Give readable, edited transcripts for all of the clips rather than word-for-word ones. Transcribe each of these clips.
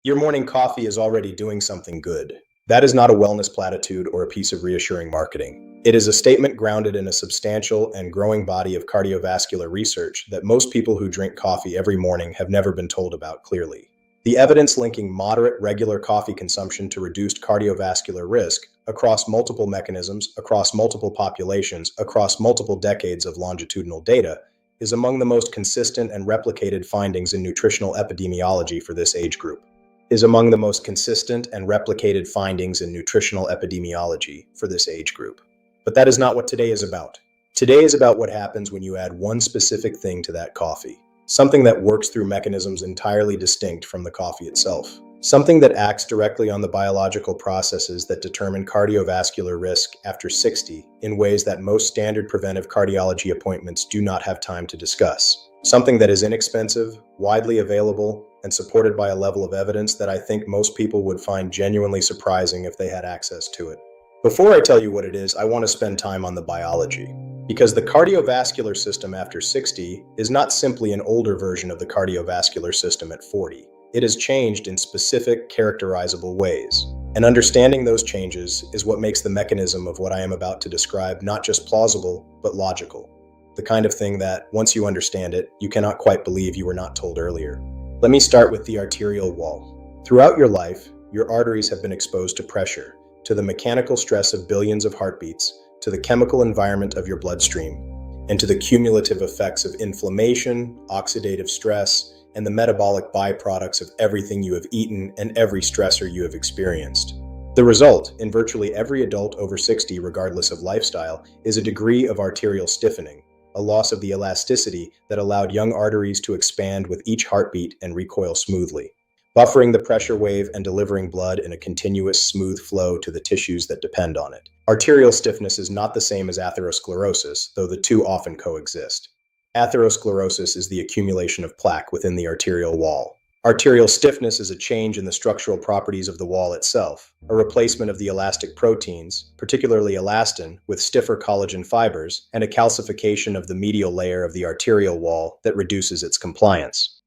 Your morning coffee is already doing something good. That is not a wellness platitude or a piece of reassuring marketing. It is a statement grounded in a substantial and growing body of cardiovascular research that most people who drink coffee every morning have never been told about clearly. The evidence linking moderate, regular coffee consumption to reduced cardiovascular risk across multiple mechanisms, across multiple populations, across multiple decades of longitudinal data is among the most consistent and replicated findings in nutritional epidemiology for this age group. Is among the most consistent and replicated findings in nutritional epidemiology for this age group. But that is not what today is about. Today is about what happens when you add one specific thing to that coffee, something that works through mechanisms entirely distinct from the coffee itself, something that acts directly on the biological processes that determine cardiovascular risk after 60 in ways that most standard preventive cardiology appointments do not have time to discuss. Something that is inexpensive, widely available, and supported by a level of evidence that I think most people would find genuinely surprising if they had access to it. Before I tell you what it is, I want to spend time on the biology. Because the cardiovascular system after 60 is not simply an older version of the cardiovascular system at 40. It has changed in specific, characterizable ways. And understanding those changes is what makes the mechanism of what I am about to describe not just plausible, but logical. The kind of thing that, once you understand it, you cannot quite believe you were not told earlier. Let me start with the arterial wall. Throughout your life, your arteries have been exposed to pressure, to the mechanical stress of billions of heartbeats, to the chemical environment of your bloodstream, and to the cumulative effects of inflammation, oxidative stress, and the metabolic byproducts of everything you have eaten and every stressor you have experienced. The result, in virtually every adult over 60, regardless of lifestyle, is a degree of arterial stiffening, a loss of the elasticity that allowed young arteries to expand with each heartbeat and recoil smoothly, buffering the pressure wave and delivering blood in a continuous, smooth flow to the tissues that depend on it. Arterial stiffness is not the same as atherosclerosis, though the two often coexist. Atherosclerosis is the accumulation of plaque within the arterial wall. Arterial stiffness is a change in the structural properties of the wall itself, a replacement of the elastic proteins, particularly elastin, with stiffer collagen fibers, and a calcification of the medial layer of the arterial wall that reduces its compliance.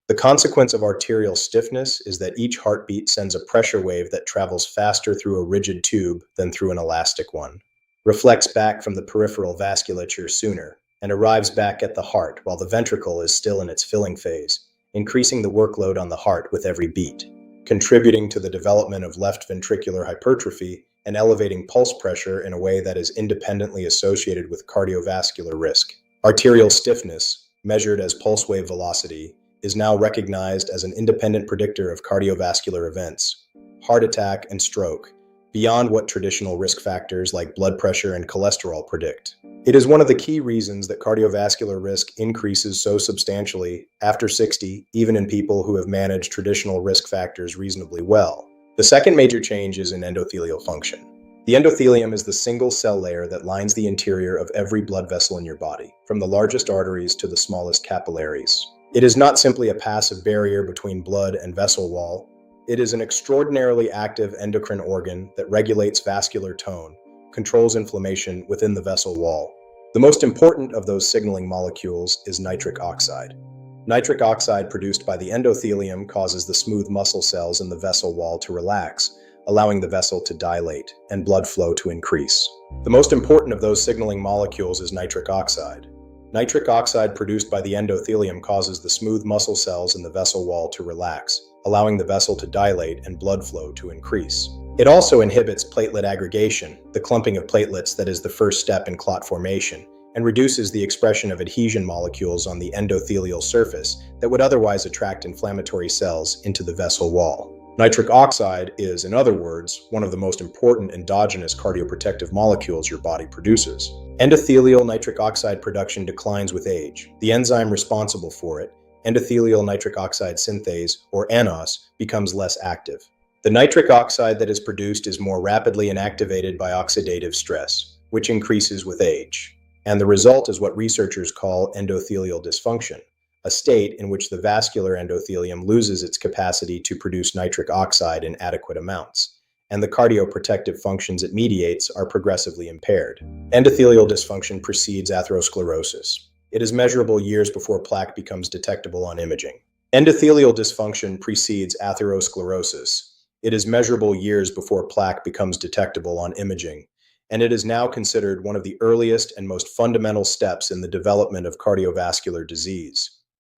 The consequence of arterial stiffness is that each heartbeat sends a pressure wave that travels faster through a rigid tube than through an elastic one, reflects back from the peripheral vasculature sooner, and arrives back at the heart while the ventricle is still in its filling phase, increasing the workload on the heart with every beat, contributing to the development of left ventricular hypertrophy and elevating pulse pressure in a way that is independently associated with cardiovascular risk. Arterial stiffness, measured as pulse wave velocity, is now recognized as an independent predictor of cardiovascular events, heart attack and stroke, beyond what traditional risk factors like blood pressure and cholesterol predict. It is one of the key reasons that cardiovascular risk increases so substantially after 60, even in people who have managed traditional risk factors reasonably well. The second major change is in endothelial function. The endothelium is the single cell layer that lines the interior of every blood vessel in your body, from the largest arteries to the smallest capillaries. It is not simply a passive barrier between blood and vessel wall. It is an extraordinarily active endocrine organ that regulates vascular tone, controls inflammation within the vessel wall. The most important of those signaling molecules is nitric oxide. Nitric oxide produced by the endothelium causes the smooth muscle cells in the vessel wall to relax, allowing the vessel to dilate and blood flow to increase. The most important of those signaling molecules is nitric oxide. Nitric oxide produced by the endothelium causes the smooth muscle cells in the vessel wall to relax, allowing the vessel to dilate and blood flow to increase. It also inhibits platelet aggregation, the clumping of platelets that is the first step in clot formation, and reduces the expression of adhesion molecules on the endothelial surface that would otherwise attract inflammatory cells into the vessel wall. Nitric oxide is, in other words, one of the most important endogenous cardioprotective molecules your body produces. Endothelial nitric oxide production declines with age. The enzyme responsible for it, endothelial nitric oxide synthase, or nNOS, becomes less active. The nitric oxide that is produced is more rapidly inactivated by oxidative stress, which increases with age. And the result is what researchers call endothelial dysfunction, a state in which the vascular endothelium loses its capacity to produce nitric oxide in adequate amounts, and the cardioprotective functions it mediates are progressively impaired. Endothelial dysfunction precedes atherosclerosis. It is measurable years before plaque becomes detectable on imaging. Endothelial dysfunction precedes atherosclerosis. It is measurable years before plaque becomes detectable on imaging, and it is now considered one of the earliest and most fundamental steps in the development of cardiovascular disease.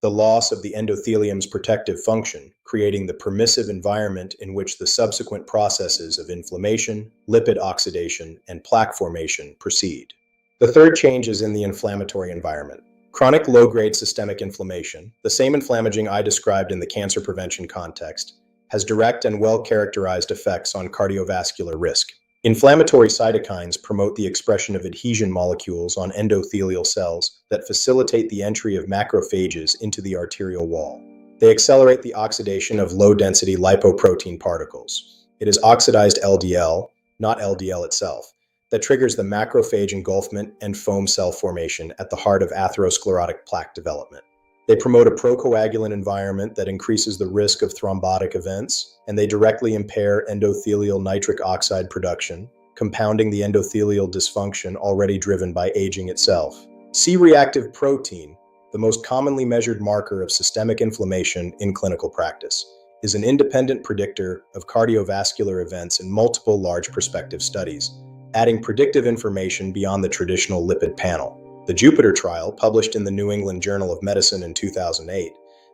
The loss of the endothelium's protective function, creating the permissive environment in which the subsequent processes of inflammation, lipid oxidation, and plaque formation proceed. The third change is in the inflammatory environment. Chronic low-grade systemic inflammation, the same inflammaging I described in the cancer prevention context, has direct and well-characterized effects on cardiovascular risk. Inflammatory cytokines promote the expression of adhesion molecules on endothelial cells that facilitate the entry of macrophages into the arterial wall. They accelerate the oxidation of low-density lipoprotein particles. It is oxidized LDL, not LDL itself, that triggers the macrophage engulfment and foam cell formation at the heart of atherosclerotic plaque development. They promote a procoagulant environment that increases the risk of thrombotic events, and they directly impair endothelial nitric oxide production, compounding the endothelial dysfunction already driven by aging itself. C-reactive protein, the most commonly measured marker of systemic inflammation in clinical practice, is an independent predictor of cardiovascular events in multiple large prospective studies, adding predictive information beyond the traditional lipid panel. The Jupiter trial, published in the New England Journal of Medicine in 2008,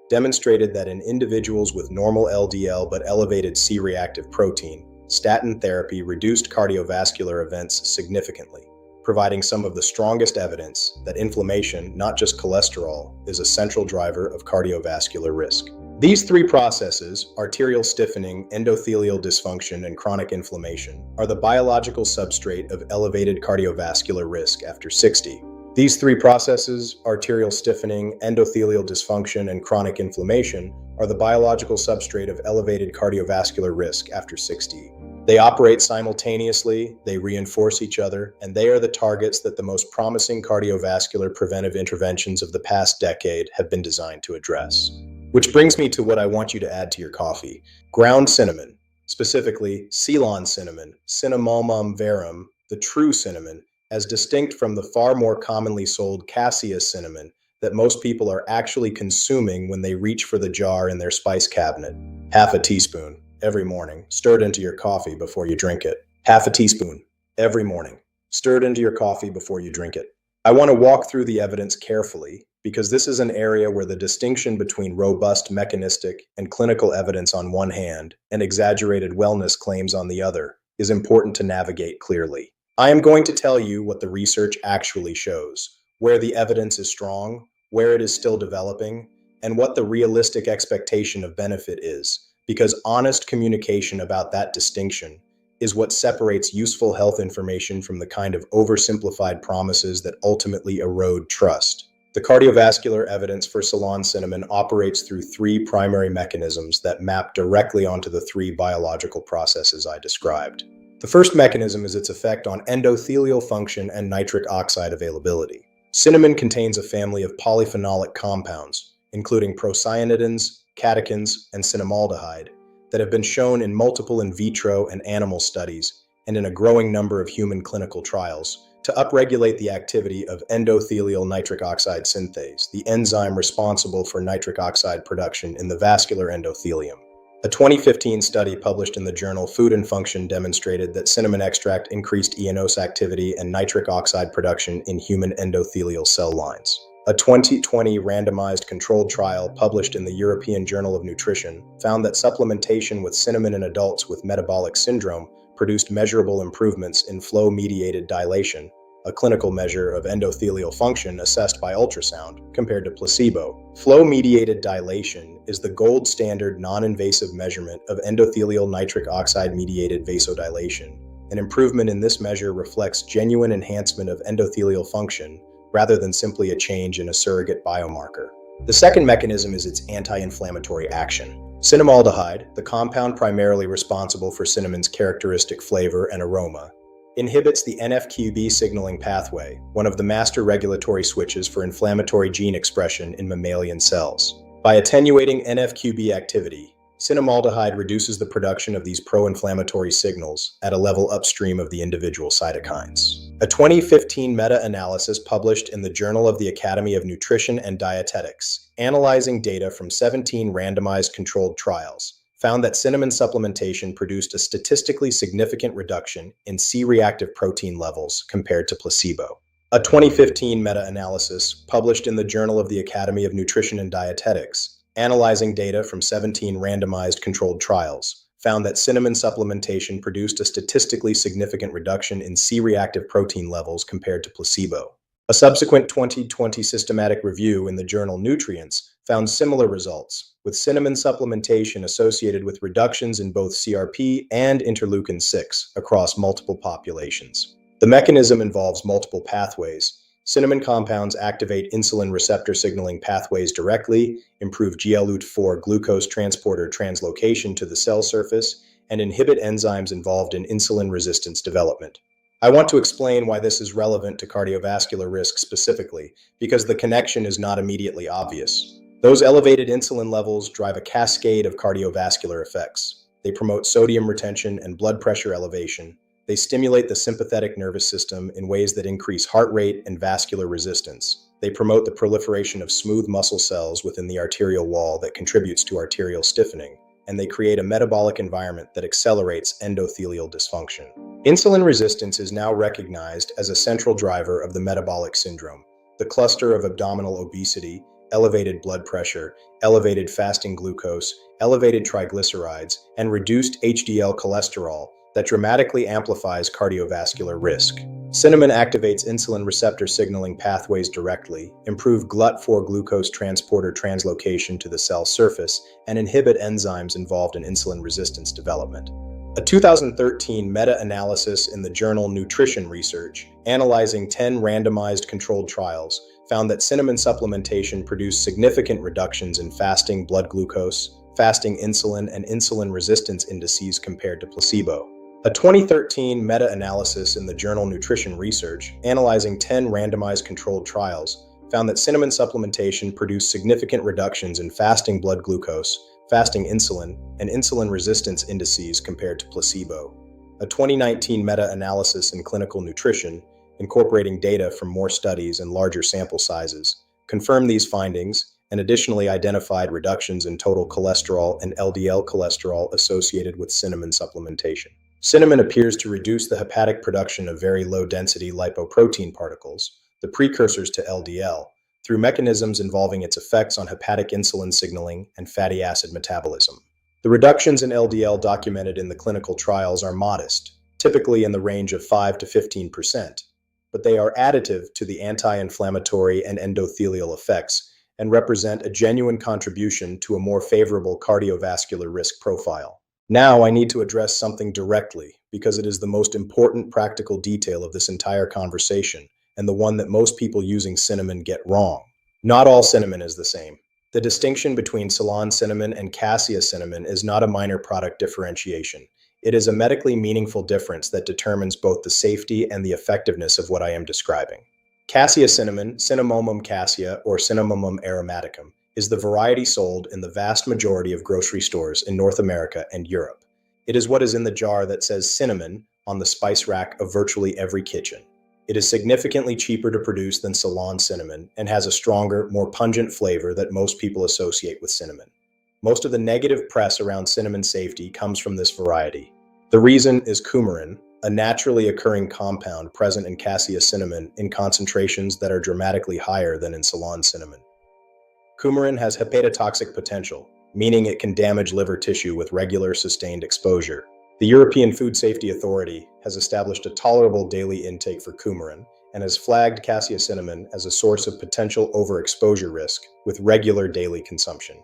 demonstrated that in individuals with normal LDL but elevated C-reactive protein, statin therapy reduced cardiovascular events significantly, providing some of the strongest evidence that inflammation, not just cholesterol, is a central driver of cardiovascular risk. These three processes, arterial stiffening, endothelial dysfunction, and chronic inflammation, are the biological substrate of elevated cardiovascular risk after 60. These three processes, arterial stiffening, endothelial dysfunction, and chronic inflammation, are the biological substrate of elevated cardiovascular risk after 60. They operate simultaneously, they reinforce each other, and they are the targets that the most promising cardiovascular preventive interventions of the past decade have been designed to address. Which brings me to what I want you to add to your coffee. Ground cinnamon, specifically Ceylon cinnamon, Cinnamomum verum, the true cinnamon, as distinct from the far more commonly sold cassia cinnamon that most people are actually consuming when they reach for the jar in their spice cabinet. Half a teaspoon every morning, stirred into your coffee before you drink it. Half a teaspoon every morning, stirred into your coffee before you drink it. I want to walk through the evidence carefully because this is an area where the distinction between robust mechanistic and clinical evidence on one hand and exaggerated wellness claims on the other is important to navigate clearly. I am going to tell you what the research actually shows, where the evidence is strong, where it is still developing, and what the realistic expectation of benefit is, because honest communication about that distinction is what separates useful health information from the kind of oversimplified promises that ultimately erode trust. The cardiovascular evidence for Ceylon cinnamon operates through three primary mechanisms that map directly onto the three biological processes I described. The first mechanism is its effect on endothelial function and nitric oxide availability. Cinnamon contains a family of polyphenolic compounds, including procyanidins, catechins, and cinnamaldehyde, that have been shown in multiple in vitro and animal studies and in a growing number of human clinical trials to upregulate the activity of endothelial nitric oxide synthase, the enzyme responsible for nitric oxide production in the vascular endothelium. A 2015 study published in the journal Food and Function demonstrated that cinnamon extract increased eNOS activity and nitric oxide production in human endothelial cell lines. A 2020 randomized controlled trial published in the European Journal of Nutrition found that supplementation with cinnamon in adults with metabolic syndrome produced measurable improvements in flow-mediated dilation, a clinical measure of endothelial function assessed by ultrasound, compared to placebo. Flow-mediated dilation is the gold standard non-invasive measurement of endothelial nitric oxide-mediated vasodilation. An improvement in this measure reflects genuine enhancement of endothelial function rather than simply a change in a surrogate biomarker. The second mechanism is its anti-inflammatory action. Cinnamaldehyde, the compound primarily responsible for cinnamon's characteristic flavor and aroma, inhibits the NF-κB signaling pathway, one of the master regulatory switches for inflammatory gene expression in mammalian cells. By attenuating NF-κB activity, Cinnamaldehyde reduces the production of these pro-inflammatory signals at a level upstream of the individual cytokines. A 2015 meta-analysis published in the Journal of the Academy of Nutrition and Dietetics, analyzing data from 17 randomized controlled trials, found that cinnamon supplementation produced a statistically significant reduction in C-reactive protein levels compared to placebo. A 2015 meta-analysis published in the Journal of the Academy of Nutrition and Dietetics, analyzing data from 17 randomized controlled trials, found that cinnamon supplementation produced a statistically significant reduction in C-reactive protein levels compared to placebo. A subsequent 2020 systematic review in the journal Nutrients found similar results, with cinnamon supplementation associated with reductions in both CRP and interleukin-6 across multiple populations. The mechanism involves multiple pathways. Cinnamon compounds activate insulin receptor signaling pathways directly, improve GLUT4 glucose transporter translocation to the cell surface, and inhibit enzymes involved in insulin resistance development. I want to explain why this is relevant to cardiovascular risk specifically, because the connection is not immediately obvious. Those elevated insulin levels drive a cascade of cardiovascular effects. They promote sodium retention and blood pressure elevation. They stimulate the sympathetic nervous system in ways that increase heart rate and vascular resistance. They promote the proliferation of smooth muscle cells within the arterial wall that contributes to arterial stiffening, and they create a metabolic environment that accelerates endothelial dysfunction. Insulin resistance is now recognized as a central driver of the metabolic syndrome. The cluster of abdominal obesity, elevated blood pressure, elevated fasting glucose, elevated triglycerides, and reduced HDL cholesterol that dramatically amplifies cardiovascular risk. Cinnamon activates insulin receptor signaling pathways directly, improve GLUT4 glucose transporter translocation to the cell surface, and inhibit enzymes involved in insulin resistance development. A 2013 meta-analysis in the journal Nutrition Research, analyzing 10 randomized controlled trials, found that cinnamon supplementation produced significant reductions in fasting blood glucose, fasting insulin, and insulin resistance indices compared to placebo. A 2013 meta-analysis in the journal Nutrition Research, analyzing 10 randomized controlled trials, found that cinnamon supplementation produced significant reductions in fasting blood glucose, fasting insulin, and insulin resistance indices compared to placebo. A 2019 meta-analysis in Clinical Nutrition, incorporating data from more studies and larger sample sizes, confirmed these findings and additionally identified reductions in total cholesterol and LDL cholesterol associated with cinnamon supplementation. Cinnamon appears to reduce the hepatic production of very low-density lipoprotein particles, the precursors to LDL, through mechanisms involving its effects on hepatic insulin signaling and fatty acid metabolism. The reductions in LDL documented in the clinical trials are modest, typically in the range of 5 to 15%, but they are additive to the anti-inflammatory and endothelial effects and represent a genuine contribution to a more favorable cardiovascular risk profile. Now I need to address something directly because it is the most important practical detail of this entire conversation and the one that most people using cinnamon get wrong. Not all cinnamon is the same. The distinction between Ceylon cinnamon and cassia cinnamon is not a minor product differentiation. It is a medically meaningful difference that determines both the safety and the effectiveness of what I am describing. Cassia cinnamon, Cinnamomum cassia or Cinnamomum aromaticum, is the variety sold in the vast majority of grocery stores in North America and Europe. It is what is in the jar that says cinnamon on the spice rack of virtually every kitchen. It is significantly cheaper to produce than Ceylon cinnamon and has a stronger, more pungent flavor that most people associate with cinnamon. Most of the negative press around cinnamon safety comes from this variety. The reason is coumarin, a naturally occurring compound present in cassia cinnamon in concentrations that are dramatically higher than in Ceylon cinnamon. Coumarin has hepatotoxic potential, meaning it can damage liver tissue with regular, sustained exposure. The European Food Safety Authority has established a tolerable daily intake for coumarin and has flagged cassia cinnamon as a source of potential overexposure risk with regular daily consumption.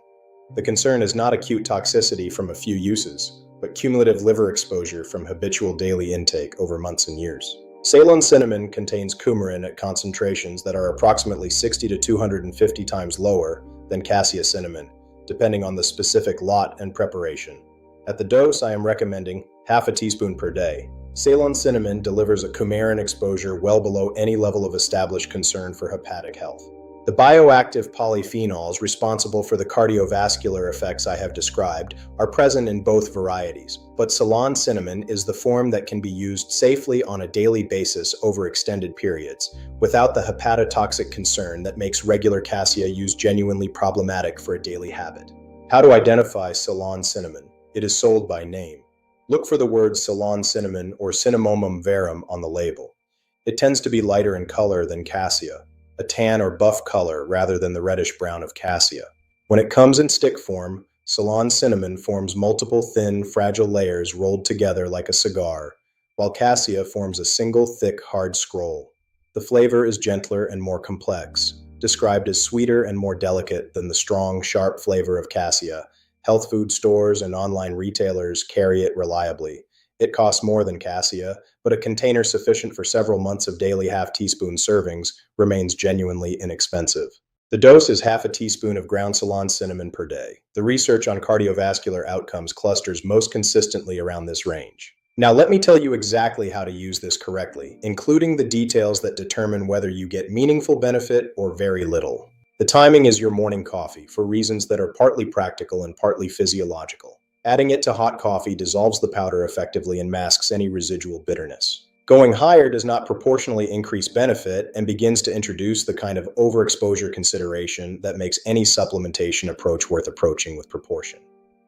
The concern is not acute toxicity from a few uses, but cumulative liver exposure from habitual daily intake over months and years. Ceylon cinnamon contains coumarin at concentrations that are approximately 60 to 250 times lower than cassia cinnamon, depending on the specific lot and preparation. At the dose, I am recommending half a teaspoon per day. Ceylon cinnamon delivers a coumarin exposure well below any level of established concern for hepatic health. The bioactive polyphenols responsible for the cardiovascular effects I have described are present in both varieties, but Ceylon cinnamon is the form that can be used safely on a daily basis over extended periods, without the hepatotoxic concern that makes regular cassia use genuinely problematic for a daily habit. How to identify Ceylon cinnamon? It is sold by name. Look for the words Ceylon cinnamon or Cinnamomum verum on the label. It tends to be lighter in color than cassia, a tan or buff color rather than the reddish-brown of cassia. When it comes in stick form, Ceylon cinnamon forms multiple thin, fragile layers rolled together like a cigar, while cassia forms a single thick, hard scroll. The flavor is gentler and more complex, described as sweeter and more delicate than the strong, sharp flavor of cassia. Health food stores and online retailers carry it reliably. It costs more than cassia, but a container sufficient for several months of daily half-teaspoon servings remains genuinely inexpensive. The dose is half a teaspoon of ground Ceylon cinnamon per day. The research on cardiovascular outcomes clusters most consistently around this range. Now let me tell you exactly how to use this correctly, including the details that determine whether you get meaningful benefit or very little. The timing is your morning coffee for reasons that are partly practical and partly physiological. Adding it to hot coffee dissolves the powder effectively and masks any residual bitterness. Going higher does not proportionally increase benefit and begins to introduce the kind of overexposure consideration that makes any supplementation approach worth approaching with proportion.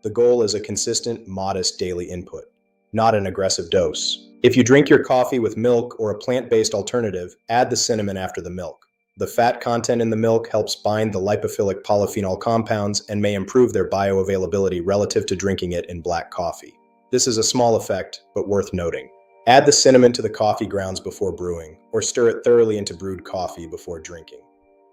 The goal is a consistent, modest daily input, not an aggressive dose. If you drink your coffee with milk or a plant-based alternative, add the cinnamon after the milk. The fat content in the milk helps bind the lipophilic polyphenol compounds and may improve their bioavailability relative to drinking it in black coffee. This is a small effect, but worth noting. Add the cinnamon to the coffee grounds before brewing, or stir it thoroughly into brewed coffee before drinking.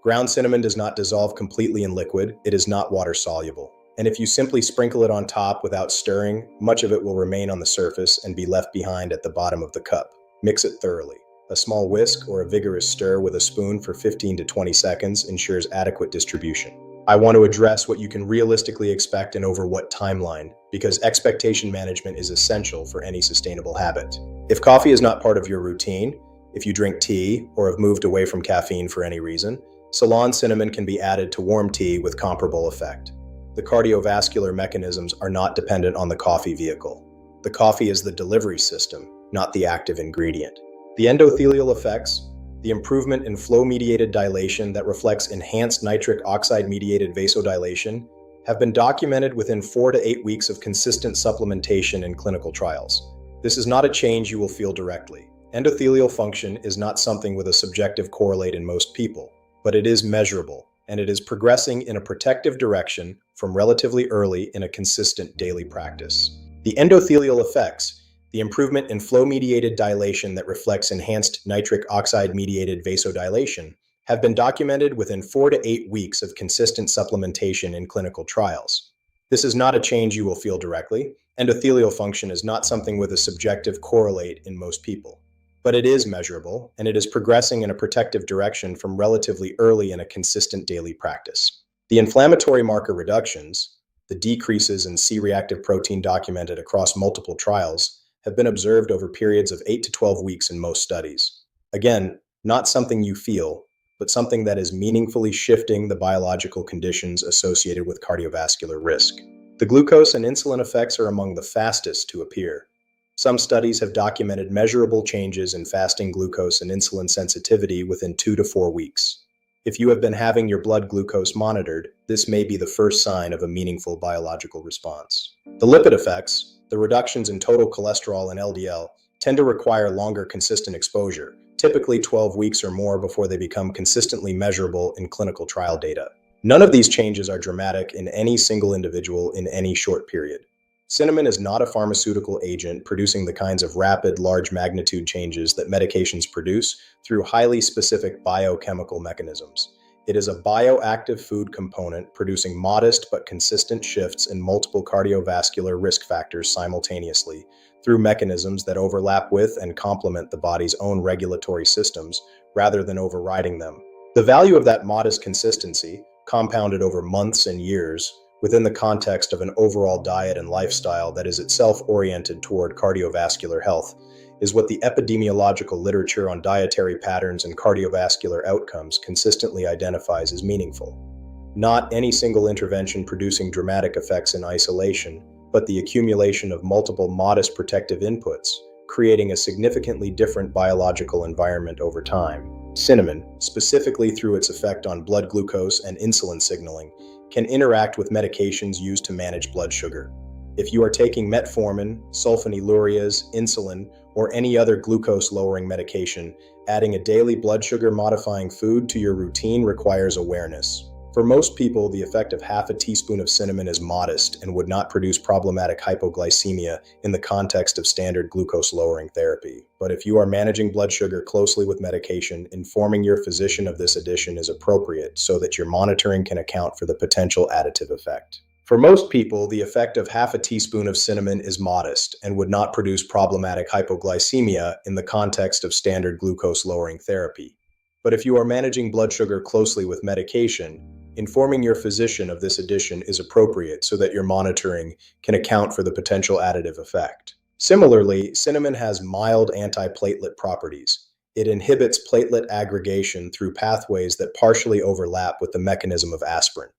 Ground cinnamon does not dissolve completely in liquid, it is not water-soluble. And if you simply sprinkle it on top without stirring, much of it will remain on the surface and be left behind at the bottom of the cup. Mix it thoroughly. A small whisk or a vigorous stir with a spoon for 15 to 20 seconds ensures adequate distribution. I want to address what you can realistically expect and over what timeline, because expectation management is essential for any sustainable habit. If coffee is not part of your routine, if you drink tea or have moved away from caffeine for any reason, Ceylon cinnamon can be added to warm tea with comparable effect. The cardiovascular mechanisms are not dependent on the coffee vehicle. The coffee is the delivery system, not the active ingredient. The endothelial effects, the improvement in flow-mediated dilation that reflects enhanced nitric oxide-mediated vasodilation, have been documented within 4 to 8 weeks of consistent supplementation in clinical trials. This is not a change you will feel directly. Endothelial function is not something with a subjective correlate in most people, but it is measurable, and it is progressing in a protective direction from relatively early in a consistent daily practice. The endothelial effects, the improvement in flow-mediated dilation that reflects enhanced nitric oxide-mediated vasodilation, have been documented within 4 to 8 weeks of consistent supplementation in clinical trials. This is not a change you will feel directly. Endothelial function is not something with a subjective correlate in most people, but it is measurable, and it is progressing in a protective direction from relatively early in a consistent daily practice. The inflammatory marker reductions, the decreases in C-reactive protein documented across multiple trials, have been observed over periods of 8 to 12 weeks in most studies. Again, not something you feel, but something that is meaningfully shifting the biological conditions associated with cardiovascular risk. The glucose and insulin effects are among the fastest to appear. Some studies have documented measurable changes in fasting glucose and insulin sensitivity within 2 to 4 weeks. If you have been having your blood glucose monitored, this may be the first sign of a meaningful biological response. The lipid effects, the reductions in total cholesterol and LDL, tend to require longer consistent exposure, typically 12 weeks or more before they become consistently measurable in clinical trial data. None of these changes are dramatic in any single individual in any short period. Cinnamon is not a pharmaceutical agent producing the kinds of rapid, large magnitude changes that medications produce through highly specific biochemical mechanisms. It is a bioactive food component producing modest but consistent shifts in multiple cardiovascular risk factors simultaneously through mechanisms that overlap with and complement the body's own regulatory systems rather than overriding them. The value of that modest consistency, compounded over months and years, within the context of an overall diet and lifestyle that is itself oriented toward cardiovascular health, is what the epidemiological literature on dietary patterns and cardiovascular outcomes consistently identifies as meaningful. Not any single intervention producing dramatic effects in isolation, but the accumulation of multiple modest protective inputs, creating a significantly different biological environment over time. Cinnamon, specifically through its effect on blood glucose and insulin signaling, can interact with medications used to manage blood sugar. If you are taking metformin, sulfonylureas, insulin, or any other glucose-lowering medication, adding a daily blood sugar-modifying food to your routine requires awareness. For most people, the effect of half a teaspoon of cinnamon is modest and would not produce problematic hypoglycemia in the context of standard glucose-lowering therapy. But if you are managing blood sugar closely with medication, informing your physician of this addition is appropriate so that your monitoring can account for the potential additive effect. For most people, the effect of half a teaspoon of cinnamon is modest and would not produce problematic hypoglycemia in the context of standard glucose-lowering therapy. But if you are managing blood sugar closely with medication, informing your physician of this addition is appropriate so that your monitoring can account for the potential additive effect. Similarly, cinnamon has mild antiplatelet properties. It inhibits platelet aggregation through pathways that partially overlap with the mechanism of aspirin.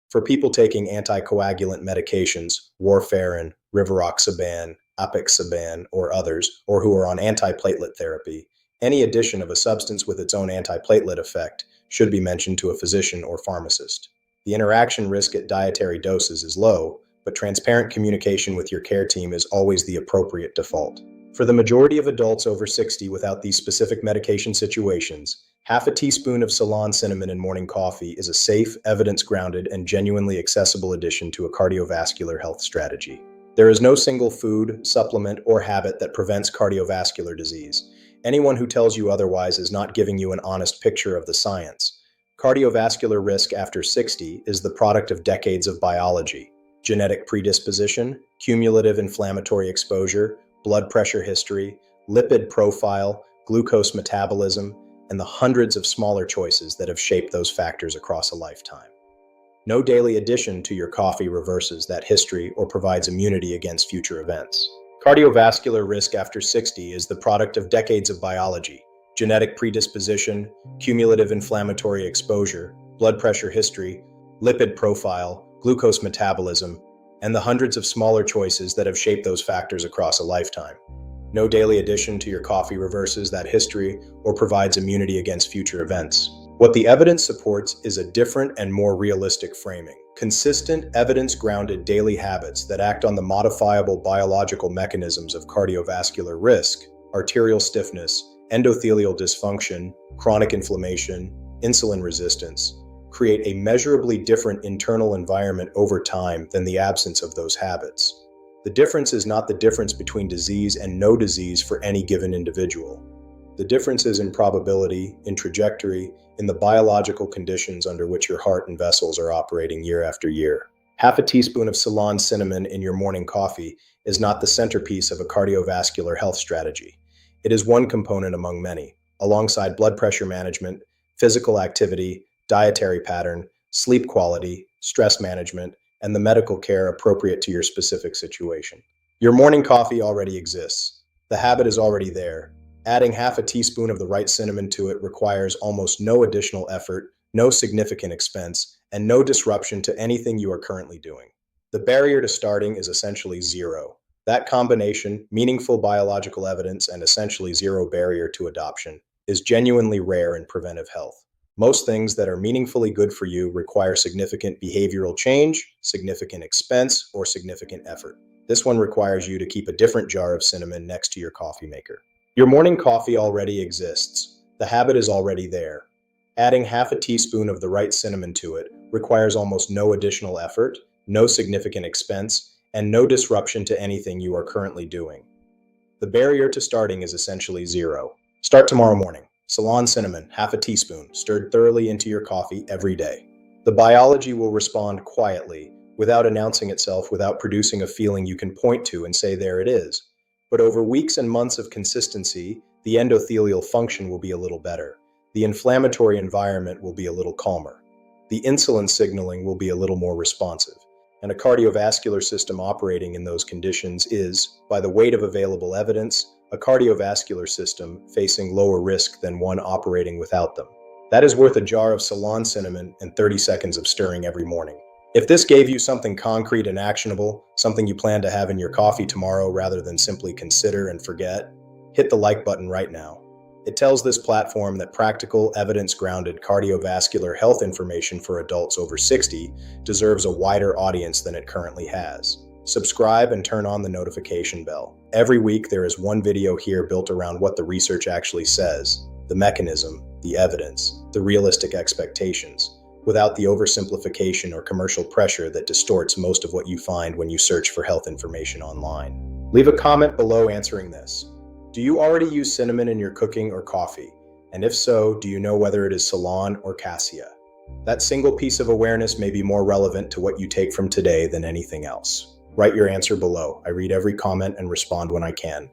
For people taking anticoagulant medications, warfarin, rivaroxaban, apixaban, or others, or who are on antiplatelet therapy, any addition of a substance with its own antiplatelet effect should be mentioned to a physician or pharmacist. The interaction risk at dietary doses is low, but transparent communication with your care team is always the appropriate default. For the majority of adults over 60 without these specific medication situations, half a teaspoon of Ceylon cinnamon in morning coffee is a safe, evidence-grounded, and genuinely accessible addition to a cardiovascular health strategy. There is no single food, supplement, or habit that prevents cardiovascular disease. Anyone who tells you otherwise is not giving you an honest picture of the science. Cardiovascular risk after 60 is the product of decades of biology, genetic predisposition, cumulative inflammatory exposure, blood pressure history, lipid profile, glucose metabolism, and the hundreds of smaller choices that have shaped those factors across a lifetime. No daily addition to your coffee reverses that history or provides immunity against future events. Cardiovascular risk after 60 is the product of decades of biology, genetic predisposition, cumulative inflammatory exposure, blood pressure history, lipid profile, glucose metabolism, and the hundreds of smaller choices that have shaped those factors across a lifetime. No daily addition to your coffee reverses that history or provides immunity against future events. What the evidence supports is a different and more realistic framing. Consistent, evidence-grounded daily habits that act on the modifiable biological mechanisms of cardiovascular risk, arterial stiffness, endothelial dysfunction, chronic inflammation, insulin resistance, create a measurably different internal environment over time than the absence of those habits. The difference is not the difference between disease and no disease for any given individual. The difference is in probability, in trajectory, in the biological conditions under which your heart and vessels are operating year after year. Half a teaspoon of Ceylon cinnamon in your morning coffee is not the centerpiece of a cardiovascular health strategy. It is one component among many, alongside blood pressure management, physical activity, dietary pattern, sleep quality, stress management, and the medical care appropriate to your specific situation. Your morning coffee already exists. The habit is already there. Adding half a teaspoon of the right cinnamon to it requires almost no additional effort, no significant expense, and no disruption to anything you are currently doing. The barrier to starting is essentially zero. That combination, meaningful biological evidence and essentially zero barrier to adoption, is genuinely rare in preventive health. Most things that are meaningfully good for you require significant behavioral change, significant expense, or significant effort. This one requires you to keep a different jar of cinnamon next to your coffee maker. Your morning coffee already exists. The habit is already there. Adding half a teaspoon of the right cinnamon to it requires almost no additional effort, no significant expense, and no disruption to anything you are currently doing. The barrier to starting is essentially zero. Start tomorrow morning. Ceylon cinnamon, half a teaspoon, stirred thoroughly into your coffee every day. The biology will respond quietly, without announcing itself, without producing a feeling you can point to and say, there it is. But over weeks and months of consistency, the endothelial function will be a little better. The inflammatory environment will be a little calmer. The insulin signaling will be a little more responsive. And a cardiovascular system operating in those conditions is, by the weight of available evidence, a cardiovascular system facing lower risk than one operating without them. That is worth a jar of Ceylon cinnamon and 30 seconds of stirring every morning. If this gave you something concrete and actionable, something you plan to have in your coffee tomorrow rather than simply consider and forget, hit the like button right now. It tells this platform that practical, evidence-grounded cardiovascular health information for adults over 60 deserves a wider audience than it currently has. Subscribe and turn on the notification bell. Every week there is one video here built around what the research actually says, the mechanism, the evidence, the realistic expectations, without the oversimplification or commercial pressure that distorts most of what you find when you search for health information online. Leave a comment below answering this. Do you already use cinnamon in your cooking or coffee? And if so, do you know whether it is Ceylon or Cassia? That single piece of awareness may be more relevant to what you take from today than anything else. Write your answer below. I read every comment and respond when I can.